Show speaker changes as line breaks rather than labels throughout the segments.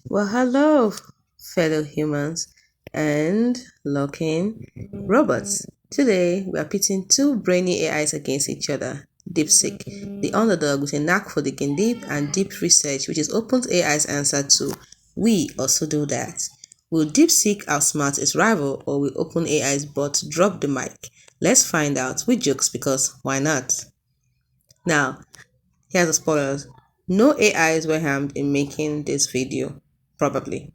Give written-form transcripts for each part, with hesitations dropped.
Well, hello, fellow humans and looking robots. Today, we are pitting two brainy AIs against each other. Deepseek, the underdog with a knack for digging deep, and deep research, which is OpenAI's answer to "We also do that." Will Deepseek outsmart its rival, or will OpenAI's bot drop the mic? Let's find out with jokes because why not? Now, here's the spoilers. No AIs were harmed in making this video, probably.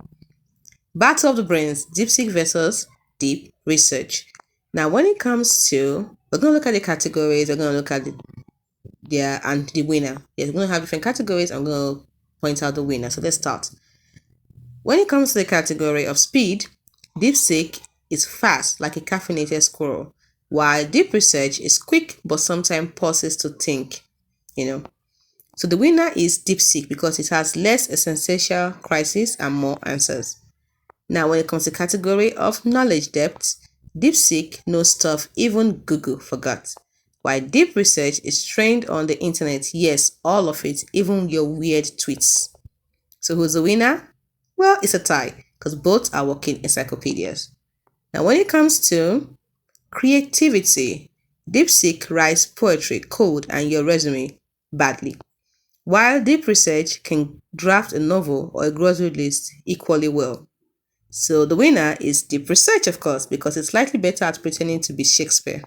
Battle of the Brains, Deepseek versus Deep Research. Now, when it comes to, we're going to look at the categories, we're going to look at and the winner. Yes, we're going to have different categories. I'm going to point out the winner. So let's start. When it comes to the category of speed, Deepseek is fast like a caffeinated squirrel, while Deep Research is quick but sometimes pauses to think, you know. So the winner is Deepseek because it has less existential crisis and more answers. Now, when it comes to category of knowledge depth, Deepseek knows stuff even Google forgot. While Deep Research is trained on the internet, yes, all of it, even your weird tweets. So who's the winner? Well, it's a tie because both are walking encyclopedias. Now, when it comes to creativity, Deepseek writes poetry, code, and your resume badly, while Deep Research can draft a novel or a grocery list equally well. So the winner is Deep Research, of course, because it's slightly better at pretending to be Shakespeare.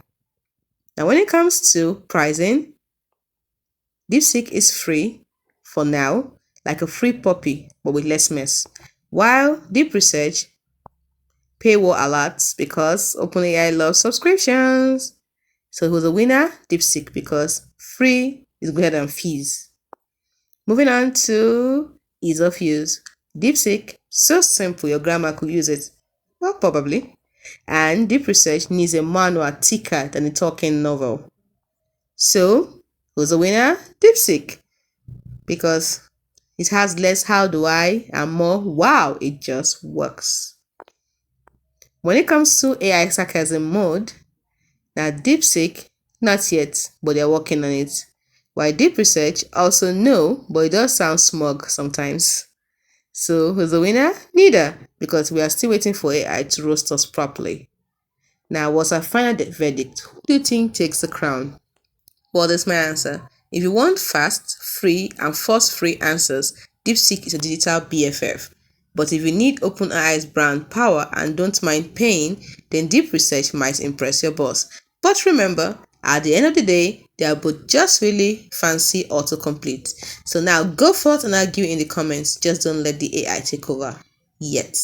Now, when it comes to pricing, Deepseek is free for now, like a free puppy, but with less mess. While Deep Research paywall alerts because OpenAI loves subscriptions. So who's the winner? Deepseek, because free is better than fees. Moving on to ease of use. Deepseek, so simple your grandma could use it. Well, probably. And Deep Research needs a manual thicker than a talking novel. So, who's the winner? Deepseek. Because it has less how do I and more wow, it just works. When it comes to AI sarcasm mode, now Deepseek, not yet, but they're working on it. While Deep Research also no, but it does sound smug sometimes. So who's the winner? Neither, because we are still waiting for AI to roast us properly. Now, what's our final verdict? Who do you think takes the crown? Well, that's my answer. If you want fast, free, and force-free answers, Deepseek is a digital BFF. But if you need OpenAI's brand power and don't mind paying, then Deep Research might impress your boss. But remember, at the end of the day, they are both just really fancy autocomplete. So now go forth and argue in the comments. Just don't let the AI take over. Yet.